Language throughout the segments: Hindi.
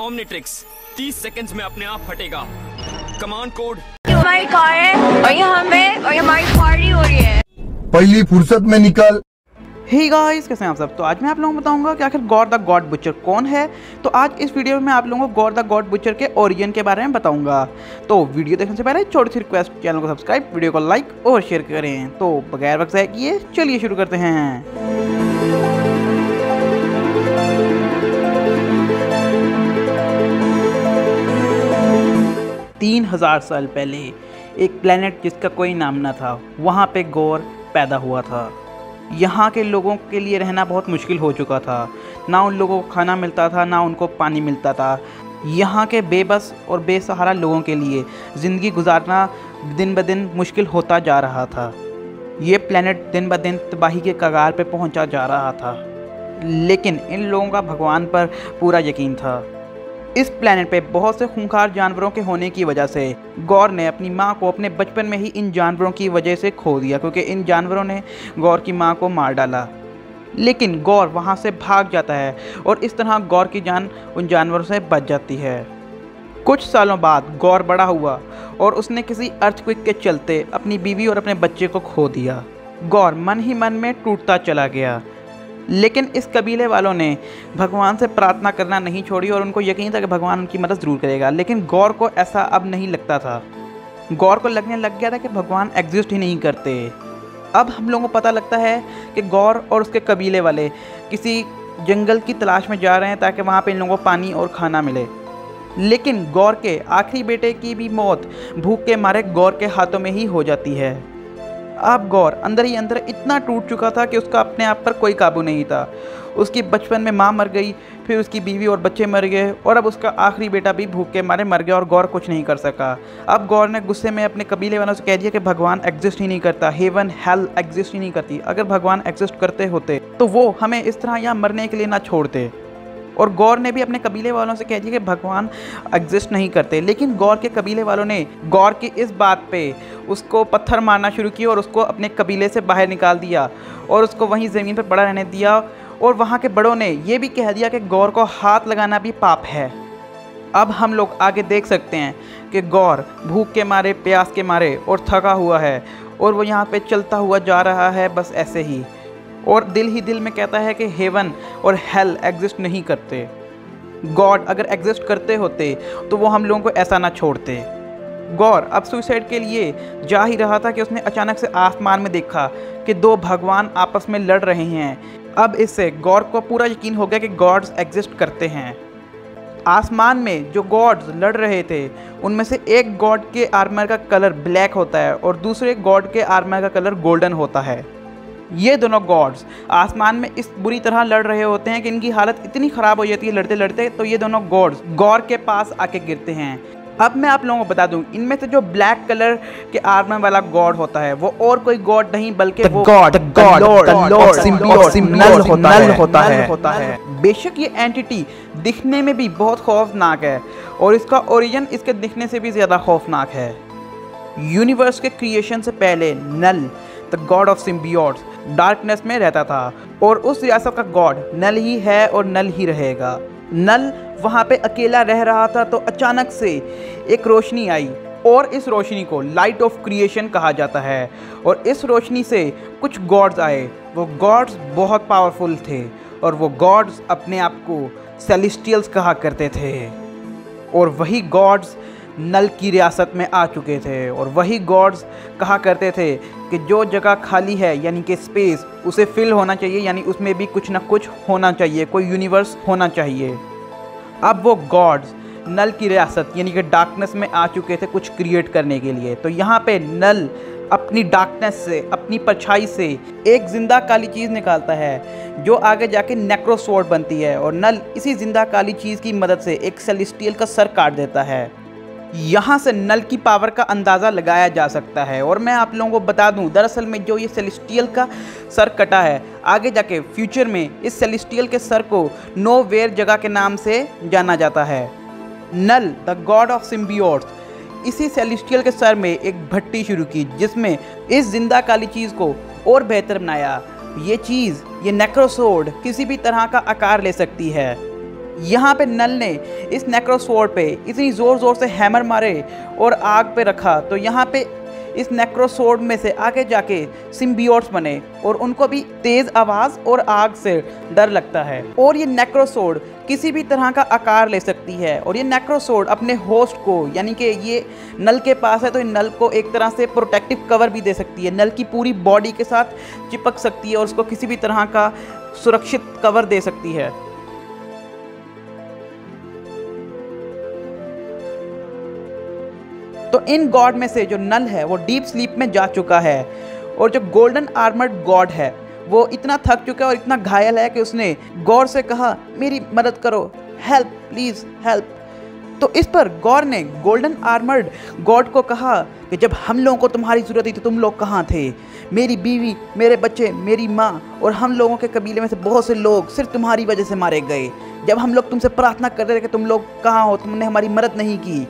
ओमनिट्रिक्स 30 सेकंड्स में अपने आप फटेगा। कमांड कोड हमारी कार है और ये हमारी पार्टी हो रही है। पहली फुर्सत में निकल। हे गाइस, कैसे हैं आप सब। तो आज मैं आप लोगों को बताऊंगा कि आखिर गॉर द गॉड बुचर कौन है। तो आज इस वीडियो में मैं आप लोगों को गॉर द गॉड बुचर के ओरिजिन के बारे में बताऊंगा। तो वीडियो देखने से पहले छोटी सी रिक्वेस्ट, चैनल को सब्सक्राइब, वीडियो को लाइक और शेयर करें। तो बगैर वक्त ज़ाया किए चलिए शुरू करते हैं। 3000 साल पहले एक प्लेनेट जिसका कोई नाम ना था, वहाँ पे गौर पैदा हुआ था। यहाँ के लोगों के लिए रहना बहुत मुश्किल हो चुका था। ना उन लोगों को खाना मिलता था, ना उनको पानी मिलता था। यहाँ के बेबस और बेसहारा लोगों के लिए ज़िंदगी गुजारना दिन ब दिन मुश्किल होता जा रहा था। ये प्लेनेट दिन ब दिन तबाही के कगार पे पहुँचा जा रहा था, लेकिन इन लोगों का भगवान पर पूरा यकीन था। इस प्लेनेट पे बहुत से खूंखार जानवरों के होने की वजह से गौर ने अपनी माँ को अपने बचपन में ही इन जानवरों की वजह से खो दिया, क्योंकि इन जानवरों ने गौर की माँ को मार डाला। लेकिन गौर वहाँ से भाग जाता है और इस तरह गौर की जान उन जानवरों से बच जाती है। कुछ सालों बाद गौर बड़ा हुआ और उसने किसी अर्थक्वेक के चलते अपनी बीवी और अपने बच्चे को खो दिया। गौर मन ही मन में टूटता चला गया, लेकिन इस कबीले वालों ने भगवान से प्रार्थना करना नहीं छोड़ी और उनको यकीन था कि भगवान उनकी मदद ज़रूर करेगा। लेकिन गौर को ऐसा अब नहीं लगता था। गौर को लगने लग गया था कि भगवान एग्जिस्ट ही नहीं करते। अब हम लोगों को पता लगता है कि गौर और उसके कबीले वाले किसी जंगल की तलाश में जा रहे हैं ताकि वहाँ पे इन लोगों को पानी और खाना मिले। लेकिन गौर के आखिरी बेटे की भी मौत भूख के मारे गौर के हाथों में ही हो जाती है। अब गौर अंदर ही अंदर इतना टूट चुका था कि उसका अपने आप पर कोई काबू नहीं था। उसकी बचपन में माँ मर गई, फिर उसकी बीवी और बच्चे मर गए और अब उसका आखिरी बेटा भी भूख के मारे मर गया और गौर कुछ नहीं कर सका। अब गौर ने गुस्से में अपने कबीले वालों से कह दिया कि भगवान एग्जिस्ट ही नहीं करता, हेवन हेल एग्जिस्ट ही नहीं करती। अगर भगवान एग्जिस्ट करते होते तो वो हमें इस तरह यहाँ मरने के लिए ना छोड़ते। और गौर ने भी अपने कबीले वालों से कह दिया कि भगवान एग्जिस्ट नहीं करते। लेकिन गौर के कबीले वालों ने गौर की इस बात पे उसको पत्थर मारना शुरू किया और उसको अपने कबीले से बाहर निकाल दिया और उसको वहीं ज़मीन पर पड़ा रहने दिया। और वहाँ के बड़ों ने ये भी कह दिया कि गौर को हाथ लगाना भी पाप है। अब हम लोग आगे देख सकते हैं कि गौर भूख के मारे, प्यास के मारे और थका हुआ है और वो यहाँ पे चलता हुआ जा रहा है बस ऐसे ही, और दिल ही दिल में कहता है कि हेवन और हेल एग्जिस्ट नहीं करते। गॉड अगर एग्जिस्ट करते होते तो वो हम लोगों को ऐसा ना छोड़ते। गौर अब सुसाइड के लिए जा ही रहा था कि उसने अचानक से आसमान में देखा कि दो भगवान आपस में लड़ रहे हैं। अब इससे गौर को पूरा यकीन हो गया कि गॉड्स एग्जिस्ट करते हैं। आसमान में जो गॉड्स लड़ रहे थे उनमें से एक गॉड के आर्मर का कलर ब्लैक होता है और दूसरे गॉड के आर्मर का कलर गोल्डन होता है। ये दोनों गॉड्स आसमान में इस बुरी तरह लड़ रहे होते हैं कि इनकी हालत इतनी ख़राब हो जाती है लड़ते लड़ते, तो ये दोनों गॉड्स गौर के पास आके गिरते हैं। अब मैं आप लोगों को बता दूं, इनमें से जो ब्लैक कलर के आर्मर वाला गॉड होता है वो और कोई गॉड नहीं बल्कि वो गॉड नल होता है। बेशक ये एंटिटी दिखने में भी बहुत खौफनाक है और इसका ओरिजिन इसके दिखने से भी ज़्यादा खौफनाक है। यूनिवर्स के क्रिएशन से पहले Null the god of symbiotes darkness में रहता था और उस रियासत का गॉड नल ही है और नल ही रहेगा। नल वहाँ पे अकेला रह रहा था तो अचानक से एक रोशनी आई और इस रोशनी को लाइट ऑफ क्रिएशन कहा जाता है। और इस रोशनी से कुछ गॉड्स आए। वो गॉड्स बहुत पावरफुल थे और वो गॉड्स अपने आप को सेलेस्टियल्स कहा करते थे। और वही गॉड्स नल की रियासत में आ चुके थे और वही गॉड्स कहा करते थे कि जो जगह खाली है यानी कि स्पेस, उसे फिल होना चाहिए, यानी उसमें भी कुछ ना कुछ होना चाहिए, कोई यूनिवर्स होना चाहिए। अब वो गॉड्स नल की रियासत यानी कि डार्कनेस में आ चुके थे कुछ क्रिएट करने के लिए। तो यहाँ पे नल अपनी डार्कनेस से, अपनी परछाई से एक जिंदा काली चीज़ निकालता है जो आगे जाके नेक्रोसोर्ड बनती है और नल इसी जिंदा काली चीज़ की मदद से एक सेलेस्टियल का सर काट देता है। यहाँ से नल की पावर का अंदाज़ा लगाया जा सकता है। और मैं आप लोगों को बता दूँ, दरअसल में जो ये सेलेस्टियल का सर कटा है, आगे जाके फ्यूचर में इस सेलेस्टियल के सर को नोवेयर जगह के नाम से जाना जाता है। नल द गॉड ऑफ सिम्बियोट्स इसी सेलेस्टियल के सर में एक भट्टी शुरू की जिसमें इस जिंदा काली चीज़ को और बेहतर बनाया। ये चीज़, ये नेक्रोसोर्ड किसी भी तरह का आकार ले सकती है। यहाँ पे नल ने इस नेक्रोसोर्ड पे इतनी ज़ोर से हैमर मारे और आग पे रखा, तो यहाँ पे इस नेक्रोसोर्ड में से आगे जाके सिम्बियोट्स बने और उनको भी तेज़ आवाज़ और आग से डर लगता है। और ये नेक्रोसोर्ड किसी भी तरह का आकार ले सकती है और ये नेक्रोसोर्ड अपने होस्ट को, यानी कि ये नल के पास है तो ये नल को एक तरह से प्रोटेक्टिव कवर भी दे सकती है, नल की पूरी बॉडी के साथ चिपक सकती है और उसको किसी भी तरह का सुरक्षित कवर दे सकती है। तो इन गॉड में से जो नल है वो डीप स्लीप में जा चुका है और जो गोल्डन आर्मर्ड गॉड है वो इतना थक चुका है और इतना घायल है कि उसने गौर से कहा मेरी मदद करो, हेल्प प्लीज़ हेल्प। तो इस पर गौर ने गोल्डन आर्मर्ड गॉड को कहा कि जब हम लोगों को तुम्हारी ज़रूरत थी तो तुम लोग कहाँ थे? मेरी बीवी, मेरे बच्चे, मेरी माँ और हम लोगों के कबीले में से बहुत से लोग सिर्फ तुम्हारी वजह से मारे गए। जब हम लोग तुमसे प्रार्थना कर रहे थे कि तुम लोग कहाँ हो, तुमने हमारी मदद नहीं की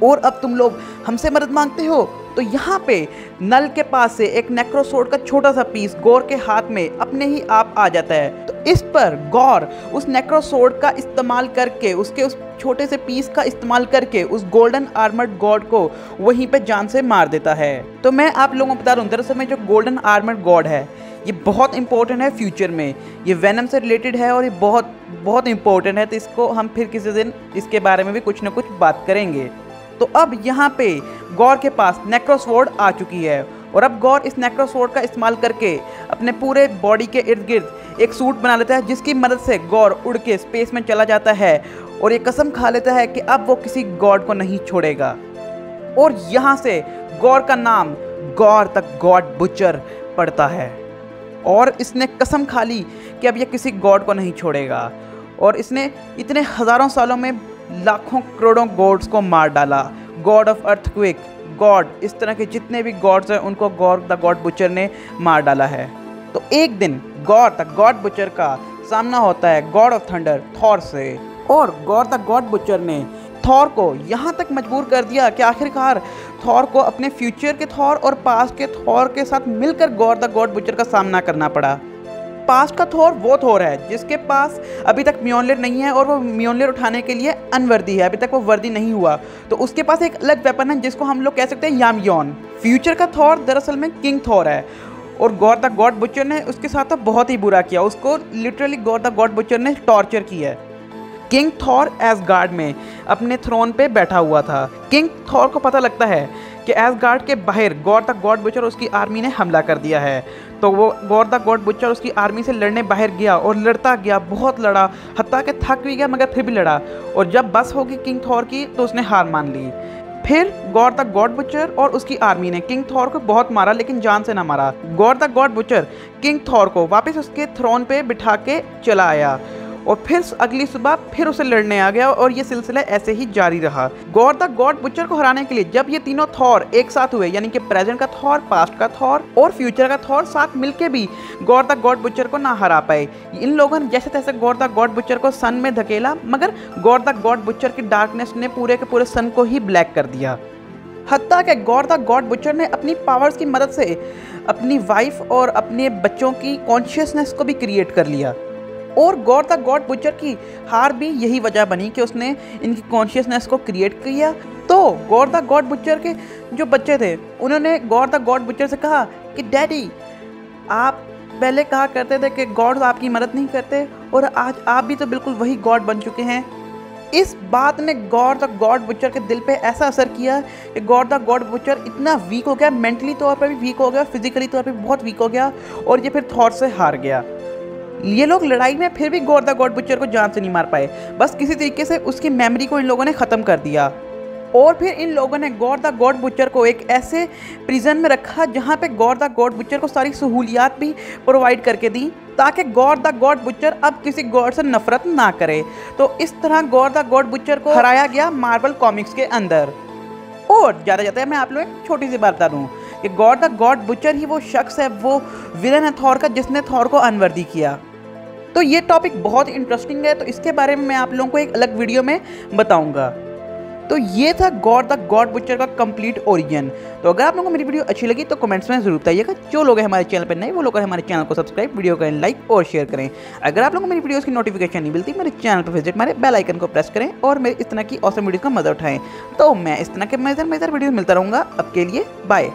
और अब तुम लोग हमसे मदद मांगते हो। तो यहाँ पे नल के पास से एक नेक्रोसोर्ड का छोटा सा पीस गौर के हाथ में अपने ही आप आ जाता है। तो इस पर गौर उस नेक्रोसोर्ड का इस्तेमाल करके, उसके उस छोटे से पीस का इस्तेमाल करके उस गोल्डन आर्मर्ड गॉड को वहीं पे जान से मार देता है। तो मैं आप लोगों को बता दूं, दरअसल में जो गोल्डन आर्मर्ड गॉड है ये बहुत इंपॉर्टेंट है फ्यूचर में, ये वेनम से रिलेटेड है और ये बहुत बहुत इंपॉर्टेंट है। तो इसको हम फिर किसी दिन इसके बारे में भी कुछ ना कुछ बात करेंगे। तो अब यहाँ पे गौर के पास नेक्रोसोर्ड आ चुकी है और अब गौर इस नेक्रोसोर्ड का इस्तेमाल करके अपने पूरे बॉडी के इर्द गिर्द एक सूट बना लेता है, जिसकी मदद से गौर उड़ के स्पेस में चला जाता है और ये कसम खा लेता है कि अब वो किसी गॉड को नहीं छोड़ेगा। और यहाँ से गौर का नाम गौर द गॉड बुचर पड़ता है और इसने कसम खा ली कि अब ये किसी गॉड को नहीं छोड़ेगा। और इसने इतने हज़ारों सालों में लाखों करोड़ों गॉड्स को मार डाला। गॉड ऑफ अर्थक्वेक, गॉड, इस तरह के जितने भी गॉड्स हैं उनको गॉर द गॉड बुचर ने मार डाला है। तो एक दिन गॉर द गॉड बुचर का सामना होता है गॉड ऑफ थंडर थॉर से और गॉर द गॉड बुचर ने थॉर को यहाँ तक मजबूर कर दिया कि आखिरकार थॉर को अपने फ्यूचर के थॉर और पास्ट के थॉर के साथ मिलकर गॉर द गॉड बुचर का सामना करना पड़ा। पास्ट का थॉर वो थॉर है जिसके पास अभी तक म्योनलेर नहीं है और वो म्योनलेर उठाने के लिए अनवर्दी है, अभी तक वो वर्दी नहीं हुआ। तो उसके पास एक अलग वेपन है जिसको हम लोग कह सकते हैं यामयोन। फ्यूचर का थॉर दरअसल में किंग थॉर है और गॉर द गॉड बुचर ने उसके साथ तो बहुत ही बुरा किया, उसको literally gore the God butcher ने टॉर्चर किया है। किंग थॉर एसगार्ड में अपने थ्रोन पे बैठा हुआ था। किंग थॉर को पता लगता है कि एसगार्ड के बाहर गॉर द गॉड बुचर उसकी आर्मी ने हमला कर दिया है। तो वो गॉर द गॉड बुचर उसकी आर्मी से लड़ने बाहर गया और लड़ता गया, बहुत लड़ा, हत्ता के थक भी गया मगर फिर भी लड़ा। और जब बस होगी किंग थॉर की तो उसने हार मान ली। फिर गॉर द गॉड बुचर और उसकी आर्मी ने किंग थॉर को बहुत मारा लेकिन जान से ना मारा। Gore the God butcher king Thor को वापस उसके थ्रोन पे बिठा के चला आया और फिर अगली सुबह फिर उसे लड़ने आ गया और ये सिलसिला ऐसे ही जारी रहा। गॉर द गॉड बुचर को हराने के लिए जब ये तीनों थॉर एक साथ हुए, यानी कि प्रेजेंट का थॉर, पास्ट का थॉर और फ्यूचर का थॉर साथ मिलके भी गॉर द गॉड बुचर को ना हरा पाए। इन लोगों ने जैसे तैसे गॉर द गॉड बुचर को सन में धकेला मगर गॉर द गॉड बुचर की डार्कनेस ने पूरे के पूरे सन को ही ब्लैक कर दिया। हत्ता कि गॉर द गॉड बुचर ने अपनी पावर्स की मदद से अपनी वाइफ और अपने बच्चों की कॉन्शियसनेस को भी क्रिएट कर लिया। और गॉर द गॉड बुचर की हार भी यही वजह बनी कि उसने इनकी कॉन्शियसनेस को क्रिएट किया। तो गॉर द गॉड बुचर के जो बच्चे थे उन्होंने गॉर द गॉड बुचर से कहा कि डैडी, आप पहले कहा करते थे कि गॉड आपकी मदद नहीं करते और आज आप भी तो बिल्कुल वही गॉड बन चुके हैं। इस बात ने गॉर द गॉड बुचर के दिल पे ऐसा असर किया कि गॉर द गॉड बुचर इतना वीक हो गया, मेंटली तौर पर भी वीक हो गया, फिजिकली तौर पर बहुत वीक हो गया और ये फिर थॉर से हार गया। ये लोग लड़ाई में फिर भी गॉर द गॉड बुचर को जान से नहीं मार पाए, बस किसी तरीके से उसकी मेमोरी को इन लोगों ने ख़त्म कर दिया। और फिर इन लोगों ने गॉर द गॉड बुचर को एक ऐसे प्रिजन में रखा जहाँ पे गॉर द गॉड बुचर को सारी सहूलियात भी प्रोवाइड करके दी ताकि गॉर द गॉड बुचर अब किसी गॉड से नफरत ना करे। तो इस तरह गॉर द गॉड बुचर को हराया गया मार्वल कॉमिक्स के अंदर। और ज़्यादा जाता है मैं आप लोग एक छोटी सी बात बता दूँ कि गॉर द गॉड बुचर ही वो शख्स है, वो विलन है थॉर का जिसने थॉर को अनवर्दी किया। तो ये टॉपिक बहुत इंटरेस्टिंग है, तो इसके बारे में मैं आप लोगों को एक अलग वीडियो में बताऊंगा। तो ये था गॉड द गॉड बुचर का कंप्लीट ओरिजिन। तो अगर आप लोगों को मेरी वीडियो अच्छी लगी तो कमेंट्स में जरूर बताइएगा। जो लोग हैं हमारे चैनल पर नए वो लोग हमारे चैनल को सब्सक्राइब, वीडियो करें लाइक और शेयर करें। अगर आप लोगों को मेरी वीडियोस की नोटिफिकेशन नहीं मिलती, मेरे चैनल पर विजिट मारे बेल आइकन को प्रेस करें और मेरे इस तरह की ऑसम वीडियोस का मजा उठाएं। तो मैं इस तरह के मजेदार वीडियो मिलता रहूँगा। अब के लिए बाय।